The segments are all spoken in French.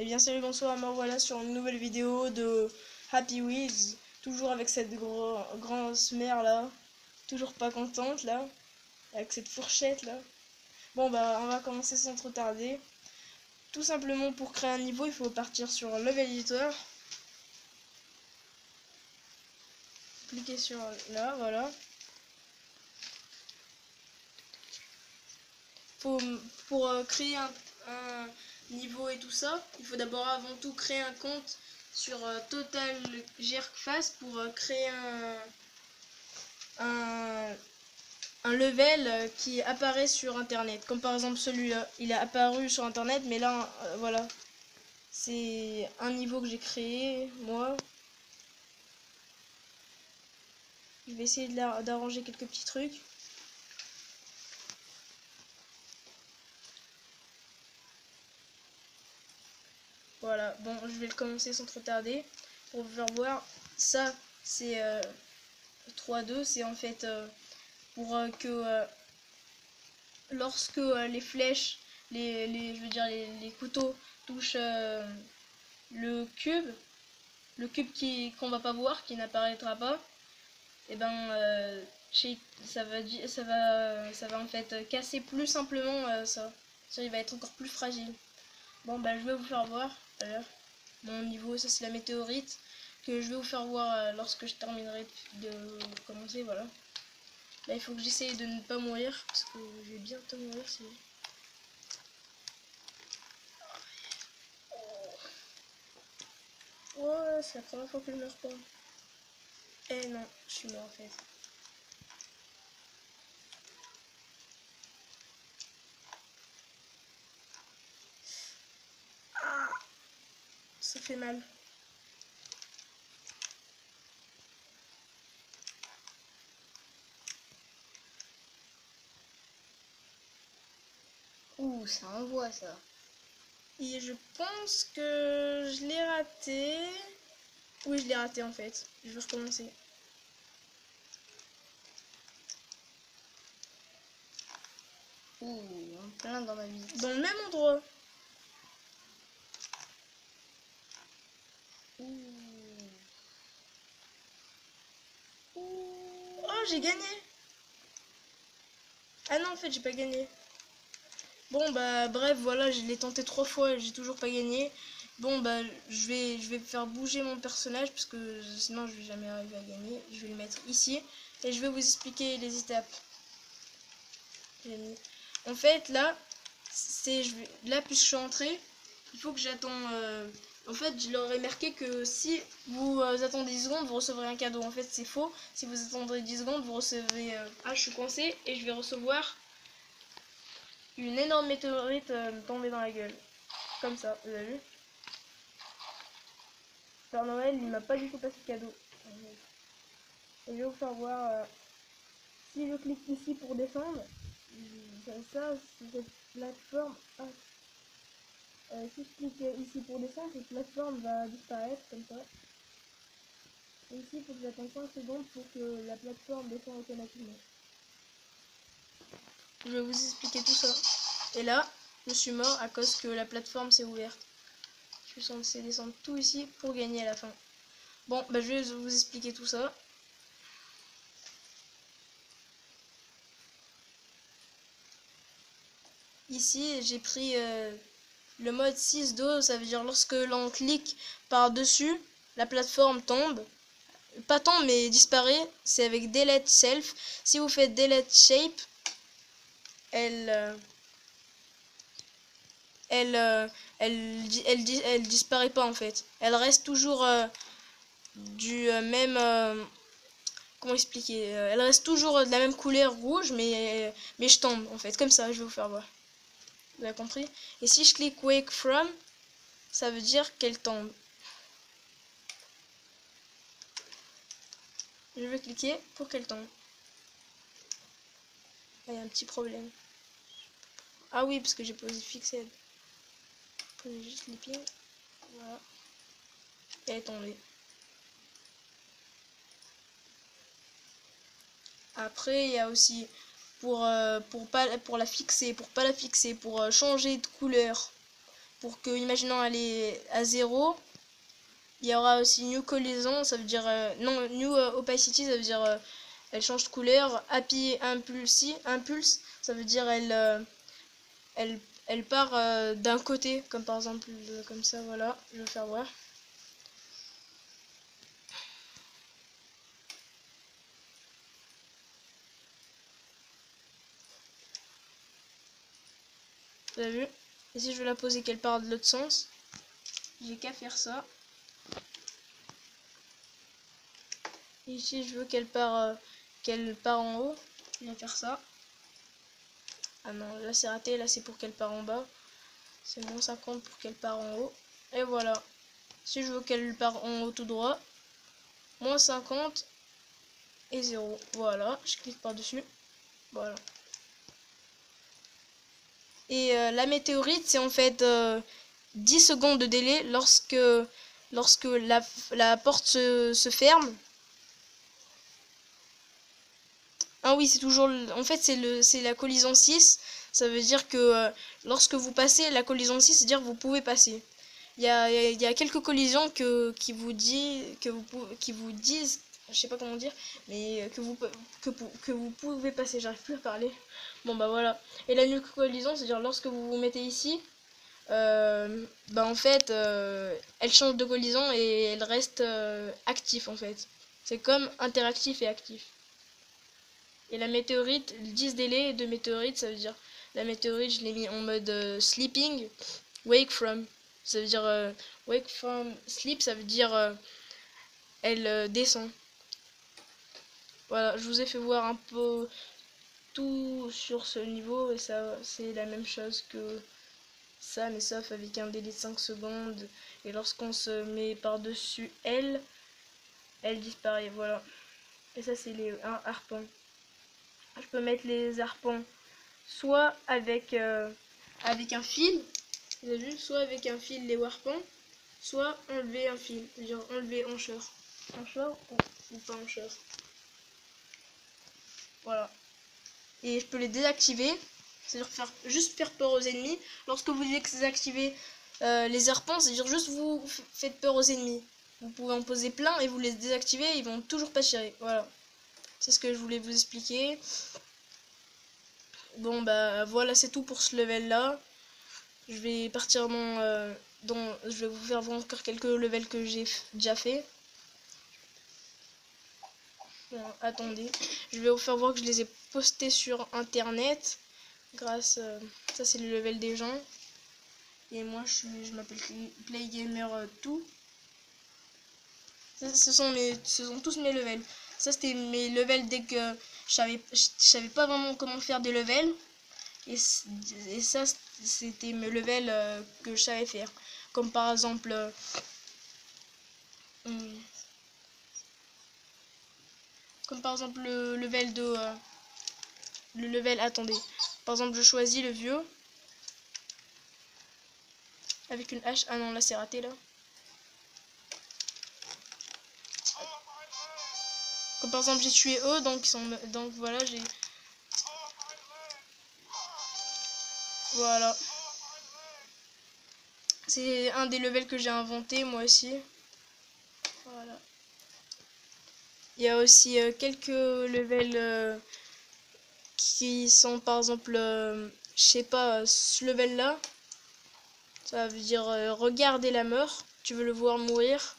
Et bien salut, bonsoir, me voilà sur une nouvelle vidéo de Happy Wheels. Toujours avec cette grosse mère là. Toujours pas contente là. Avec cette fourchette là. Bon bah on va commencer sans trop tarder. Tout simplement pour créer un niveau, il faut partir sur Level Editor. Cliquer sur là, voilà. Pour créer un niveau et tout ça, il faut d'abord avant tout créer un compte sur Total Jerkfast pour créer un level qui apparaît sur internet, comme par exemple celui-là. Il est apparu sur internet, mais là voilà, c'est un niveau que j'ai créé moi. Je vais essayer d'arranger quelques petits trucs. Voilà, bon, je vais le commencer sans trop tarder pour vous faire voir. Ça, c'est 3-2, c'est en fait pour que lorsque les flèches, je veux dire les couteaux touchent le cube qu'on va pas voir, qui n'apparaîtra pas, et ben ça va en fait casser plus simplement ça. Il va être encore plus fragile. Bon bah je vais vous faire voir mon niveau. Ça c'est la météorite que je vais vous faire voir lorsque je terminerai de commencer. Voilà. Là il faut que j'essaye de ne pas mourir parce que je vais bientôt mourir sinon. Oh, c'est la première fois que je meurs pas. Eh non, je suis mort en fait. Ah, ça fait mal. Ouh, ça envoie ça. Et je pense que je l'ai raté. Oui, je l'ai raté en fait. Je vais recommencer. Ouh, en plein dans ma vie. Dans le même endroit. Ouh. Oh, j'ai gagné. Ah non, en fait, j'ai pas gagné. Bon, bah, bref, voilà, je l'ai tenté 3 fois et j'ai toujours pas gagné. Bon, bah, je vais faire bouger mon personnage parce que sinon je vais jamais arriver à gagner. Je vais le mettre ici et je vais vous expliquer les étapes. En fait, là, là, puisque je suis entré, il faut que j'attends. En fait, je leur ai marqué que si vous attendez 10 secondes, vous recevrez un cadeau. En fait, c'est faux. Si vous attendrez 10 secondes, vous recevez. Ah, je suis coincé et je vais recevoir une énorme météorite me tomber dans la gueule. Comme ça, vous avez vu? Père Noël, il m'a pas du tout passé de cadeau. Et je vais vous faire voir. Si je clique ici pour descendre, ça c'est cette plateforme. Ah, si je clique ici pour descendre, cette plateforme va disparaître comme ça. Et ici, il faut que j'attende 5 secondes pour que la plateforme descende automatiquement. Je vais vous expliquer tout ça. Et là, je suis mort à cause que la plateforme s'est ouverte. Je suis censé descendre tout ici pour gagner à la fin. Bon, bah, je vais vous expliquer tout ça. Ici, j'ai pris le mode 6-2, ça veut dire lorsque l'on clique par-dessus, la plateforme tombe. Pas tombe, mais disparaît. C'est avec Delete Self. Si vous faites Delete Shape, elle disparaît pas en fait. Elle reste toujours du même... comment expliquer, elle reste toujours de la même couleur rouge, mais je tombe en fait. Comme ça, je vais vous faire voir. Vous avez compris? Et si je clique Wake From, ça veut dire qu'elle tombe. Je vais cliquer pour qu'elle tombe. Il y a un petit problème. Ah oui, parce que j'ai posé Fixed. Posé juste les pieds. Voilà. Et elle est tombée. Après, il y a aussi pour la fixer, pour pas la fixer, pour changer de couleur. pour que, imaginons elle est à 0, il y aura aussi New Collision, ça veut dire non, New Opacity, ça veut dire elle change de couleur. Happy Impulse, ça veut dire elle part d'un côté, comme par exemple comme ça. Voilà, je vais faire voir. Vous avez vu? Et si je veux la poser qu'elle part de l'autre sens, j'ai qu'à faire ça. Et ici je veux qu'elle part en haut, je vais faire ça. Ah non, là c'est raté, là c'est pour qu'elle part en bas. C'est bon, ça compte pour qu'elle part en haut. Et voilà. Si je veux qu'elle part en haut tout droit, moins 50 et 0. Voilà, je clique par-dessus. Voilà. Et la météorite, c'est en fait 10 secondes de délai lorsque la porte se ferme. Ah oui, c'est toujours... En fait, c'est la collision 6. Ça veut dire que lorsque vous passez la collision 6, c'est-à-dire que vous pouvez passer. Il y a quelques collisions qui vous disent, je sais pas comment dire, mais que vous pouvez passer. J'arrive plus à parler. Bon bah voilà. Et la nulle collision, c'est-à-dire lorsque vous vous mettez ici, bah en fait, elle change de collision et elle reste actif en fait. C'est comme interactif et actif. Et la météorite, 10 délais de météorite, ça veut dire la météorite, je l'ai mis en mode sleeping, wake from. Ça veut dire wake from sleep, ça veut dire elle descend. Voilà, je vous ai fait voir un peu tout sur ce niveau et ça c'est la même chose que ça, mais sauf avec un délai de 5 secondes. Et lorsqu'on se met par-dessus elle disparaît. Voilà. Et ça c'est les harpons. Je peux mettre les harpons soit avec un fil, vous avez vu, soit avec un fil les harpons, soit enlever un fil, c'est-à-dire enlever ancheur ou pas ancheur. Voilà. Et je peux les désactiver, c'est-à-dire juste faire peur aux ennemis. Lorsque vous désactivez les harpons, c'est-à-dire juste vous faites peur aux ennemis. Vous pouvez en poser plein et vous les désactiver, ils vont toujours pas tirer. Voilà. C'est ce que je voulais vous expliquer. Bon bah voilà, c'est tout pour ce level là. Je vais partir je vais vous faire voir encore quelques levels que j'ai déjà fait. Bon, attendez, je vais vous faire voir que je les ai postés sur internet grâce ça c'est le level des gens et moi je m'appelle PlayGamer2. Ce sont tous mes levels. Ça c'était mes levels dès que je savais pas vraiment comment faire des levels. Et ça, c'était mes levels que je savais faire. Comme par exemple... le level de... le level... Attendez. Par exemple, je choisis le vieux. Avec une hache. Ah non, là c'est raté là. Comme par exemple, j'ai tué eux. Donc voilà, j'ai... Voilà. C'est un des levels que j'ai inventé moi aussi. Voilà. Il y a aussi quelques levels qui sont par exemple, je sais pas, ce level là. Ça veut dire regarder la mort. Tu veux le voir mourir.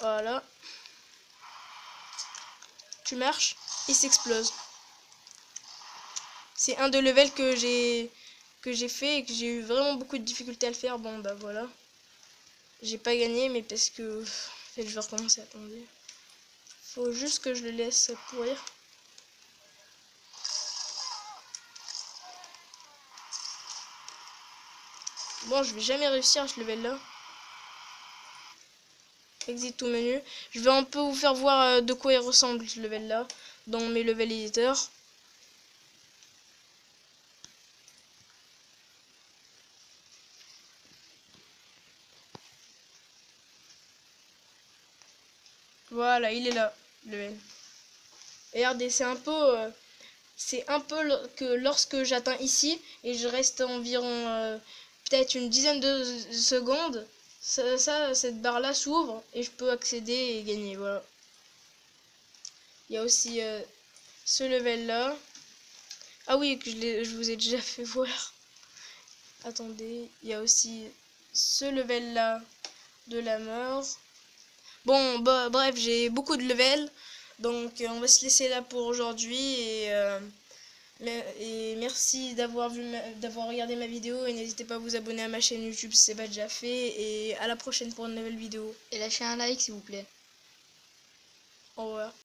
Voilà. Tu marches, il s'explose. C'est un de levels que j'ai fait et que j'ai eu vraiment beaucoup de difficultés à le faire. Bon bah voilà. J'ai pas gagné mais parce que... En fait, je vais recommencer, attendez. Faut juste que je le laisse pourrir. Bon, je vais jamais réussir à ce level là. Exit tout menu. Je vais un peu vous faire voir de quoi il ressemble ce level là dans mes level éditeurs. Voilà, il est là, le level. Et regardez, c'est un peu que lorsque j'atteins ici et je reste environ peut-être une dizaine de secondes, cette barre là s'ouvre et je peux accéder et gagner. Voilà. Il y a aussi ce level là. Ah oui, que je vous ai déjà fait voir. Attendez, il y a aussi ce level là de la mort. Bon, bah, bref, j'ai beaucoup de levels. Donc on va se laisser là pour aujourd'hui. Et merci d'avoir regardé ma vidéo. Et n'hésitez pas à vous abonner à ma chaîne YouTube si c'est pas déjà fait. Et à la prochaine pour une nouvelle vidéo. Et lâchez un like s'il vous plaît. Au revoir.